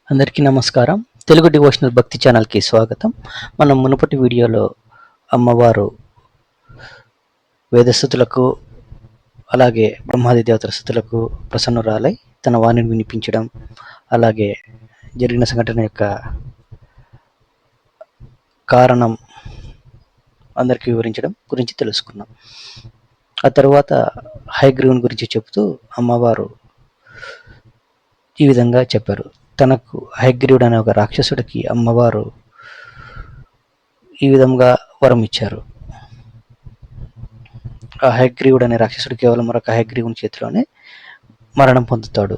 అందరికీ నమస్కారం. తెలుగు డివోషనల్ భక్తి ఛానల్కి స్వాగతం. మనం మునుపటి వీడియోలో అమ్మవారు వేదస్థుతులకు అలాగే బ్రహ్మాది దేవతల స్థుతులకు ప్రసన్నురాలై తన వాణిని వినిపించడం, అలాగే జరిగిన సంఘటన యొక్క కారణం అందరికీ వివరించడం గురించి తెలుసుకున్నాం. ఆ తర్వాత హయగ్రీవుని గురించి చెబుతూ అమ్మవారు ఈ విధంగా చెప్పారు. తనకు హయగ్రీవుడు అనే ఒక రాక్షసుడికి అమ్మవారు ఈ విధంగా వరం ఇచ్చారు. ఆ హయగ్రీవుడు అనే రాక్షసుడు కేవలం మరొక హయగ్రీవుని చేతిలోనే మరణం పొందుతాడు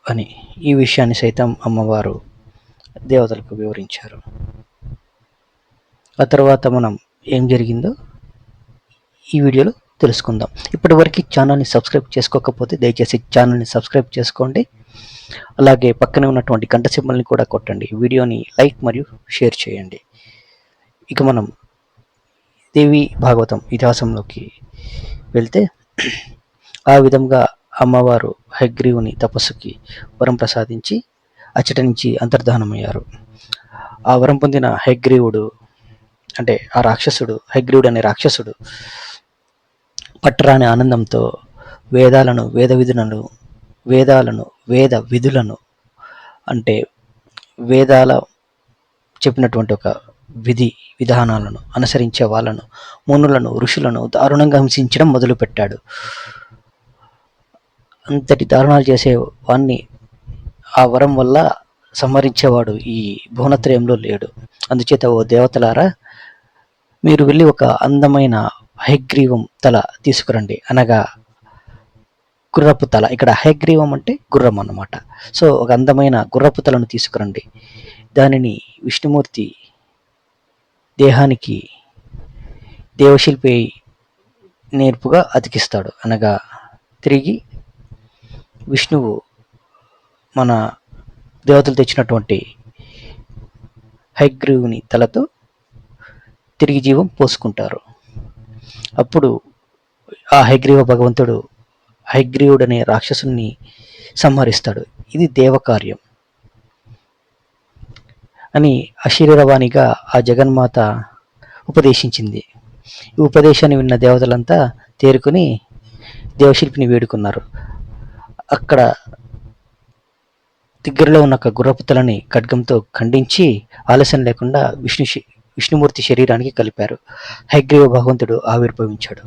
అని ఈ విషయాన్ని సైతం అమ్మవారు దేవతలకు వివరించారు. ఆ తర్వాత మనం ఏం జరిగిందో ఈ వీడియోలో తెలుసుకుందాం. ఇప్పటివరకు ఛానల్ని సబ్స్క్రైబ్ చేసుకోకపోతే దయచేసి ఛానల్ని సబ్స్క్రైబ్ చేసుకోండి. అలాగే పక్కనే ఉన్నటువంటి గంట సింబల్ని కూడా కొట్టండి. వీడియోని లైక్ మరియు షేర్ చేయండి. ఇక మనం దేవి భాగవతం ఇతిహాసంలోకి వెళ్తే, ఆ విధంగా అమ్మవారు హయగ్రీవుని తపస్సుకి వరం ప్రసాదించి అచ్చట నుంచి అంతర్ధానమయ్యారు. ఆ వరం పొందిన హయగ్రీవుడు అంటే ఆ రాక్షసుడు, హయగ్రీవుడు అనే రాక్షసుడు పట్టరాని ఆనందంతో వేద విధులను అంటే వేదాల చెప్పినటువంటి ఒక విధానాలను అనుసరించే వాళ్ళను, మునులను, ఋషులను దారుణంగా హింసించడం మొదలుపెట్టాడు. అంతటి దారుణాలు చేసే వాణ్ణి ఆ వరం వల్ల సంహరించేవాడు ఈ భువనత్రయంలో లేడు. అందుచేత ఓ దేవతలారా, మీరు వెళ్ళి ఒక అందమైన హయగ్రీవం తల తీసుకురండి, అనగా గుర్రపు తల. ఇక్కడ హయగ్రీవం అంటే గుర్రం అన్నమాట. సో ఒక అందమైన గుర్రపు తలను తీసుకురండి. దానిని విష్ణుమూర్తి దేహానికి దేవశిల్పి నేర్పుగా అతికిస్తాడు. అనగా తిరిగి విష్ణువు మన దేవతలు తెచ్చినటువంటి హయగ్రీవుని తలతో తిరిగి జీవం పోసుకుంటారు. అప్పుడు ఆ హయగ్రీవ భగవంతుడు హయగ్రీవుడు అనే రాక్షసుని సంహరిస్తాడు. ఇది దేవకార్యం అని అశరీరవాణిగా ఆ జగన్మాత ఉపదేశించింది. ఈ ఉపదేశాన్ని విన్న దేవతలంతా తేరుకుని దేవశిల్పిని వేడుకున్నారు. అక్కడ దగ్గరలో ఉన్న ఒక గుర్రపు తలని ఖడ్గంతో ఖండించి ఆలస్యం లేకుండా విష్ణుమూర్తి శరీరానికి కలిపారు. హయగ్రీవ భగవంతుడు ఆవిర్భవించాడు.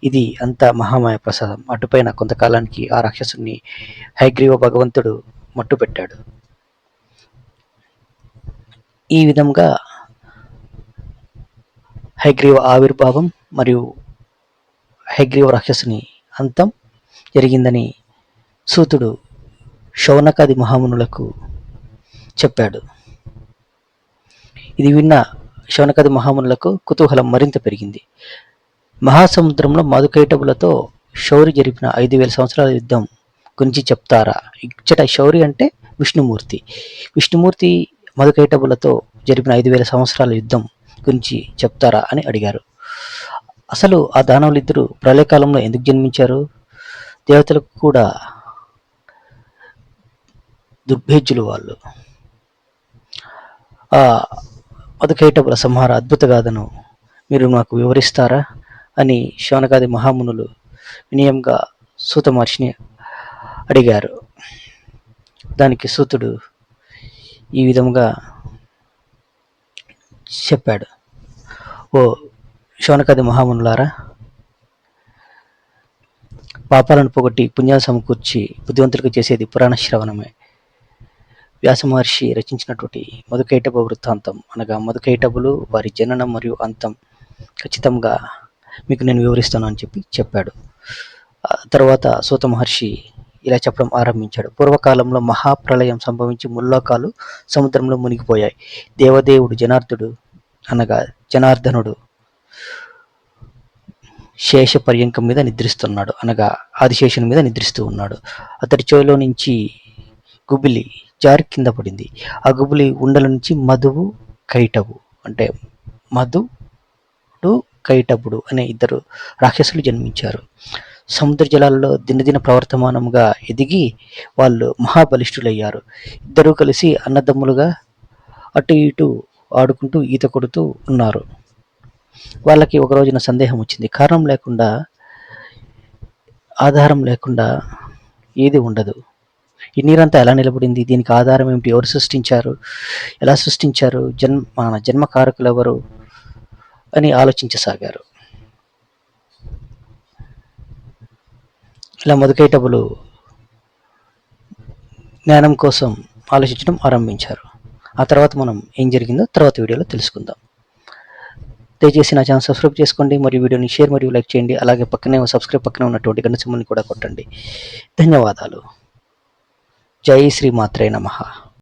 ఇది అంత మహామాయ ప్రసాదం. అటుపైన కొంతకాలానికి ఆ రాక్షసుని హయగ్రీవ భగవంతుడు మట్టు పెట్టాడు. ఈ విధంగా హయగ్రీవ ఆవిర్భావం మరియు హయగ్రీవ రాక్షసుని అంతం జరిగిందని సూతుడు శౌనకాది మహామునులకు చెప్పాడు. ఇది విన్న శౌనకాది మహామునులకు కుతూహలం మరింత పెరిగింది. మహాసముద్రంలో మధుకైటబులతో శౌరి జరిపిన 5000 సంవత్సరాల యుద్ధం గురించి చెప్తారా? ఇచ్చట శౌరి అంటే విష్ణుమూర్తి మధుకైటబులతో జరిపిన 5000 సంవత్సరాల యుద్ధం గురించి చెప్తారా అని అడిగారు. అసలు ఆ దానవులిద్దరూ ప్రళయకాలంలో ఎందుకు జన్మించారు? దేవతలకు కూడా దుర్భేద్యులు వాళ్ళు. ఆ మధుకైటబుల సంహార అద్భుత గాథను మీరు నాకు వివరిస్తారా అని శౌనకాది మహామునులు వినయంగా సూత మహర్షిని అడిగారు. దానికి సూతుడు ఈ విధంగా చెప్పాడు. ఓ శౌనకాది మహామునులారా, పాపాలను పోగొట్టి పుణ్యాలు సమకూర్చి బుద్ధివంతులకు చేసేది పురాణ శ్రవణమే. వ్యాస మహర్షి రచించినటువంటి మధుకైటబ వృత్తాంతం, అనగా మధుకైటబులు, వారి జననం మరియు అంతం ఖచ్చితంగా మీకు నేను వివరిస్తాను అని చెప్పాడు. తర్వాత సూత మహర్షి ఇలా చెప్పడం ఆరంభించాడు. పూర్వకాలంలో మహాప్రళయం సంభవించి ముల్లోకాలు సముద్రంలో మునిగిపోయాయి. దేవదేవుడు జనార్దనుడు శేష పర్యంకం మీద నిద్రిస్తున్నాడు, అనగా ఆదిశేషుని మీద నిద్రిస్తూ ఉన్నాడు. అతడి చెవిలో నుంచి గుబిలి జారి కింద పడింది. ఆ గుబిలి ఉండల నుంచి మధువు కైటవు అంటే మధుడు కైటబుడు అనే ఇద్దరు రాక్షసులు జన్మించారు. సముద్ర జలాల్లో దినదిన ప్రవర్తమానంగా ఎదిగి వాళ్ళు మహాబలిష్ఠులయ్యారు. ఇద్దరూ కలిసి అన్నదమ్ములుగా అటు ఇటు ఆడుకుంటూ ఈత కొడుతూ ఉన్నారు. వాళ్ళకి ఒక రోజున సందేహం వచ్చింది. కారణం లేకుండా, ఆధారం లేకుండా ఏది ఉండదు. ఈ నీరంతా ఎలా నిలబడింది? దీనికి ఆధారం ఏమిటి? ఎవరు సృష్టించారు? ఎలా సృష్టించారు? మన జన్మకారకులు ఎవరు అని ఆలోచించసాగారు. ఇలా మొదకైటబులు జ్ఞానం కోసం ఆలోచించడం ఆరంభించారు. ఆ తర్వాత మనం ఏం జరిగిందో తర్వాత వీడియోలో తెలుసుకుందాం. దయచేసి నా ఛానల్ సబ్స్క్రైబ్ చేసుకోండి మరియు వీడియోని షేర్ మరియు లైక్ చేయండి. అలాగే పక్కనే ఉన్నటువంటి గంట సింబల్ని కూడా కొట్టండి. ధన్యవాదాలు. జై శ్రీ మాత్రే నమః.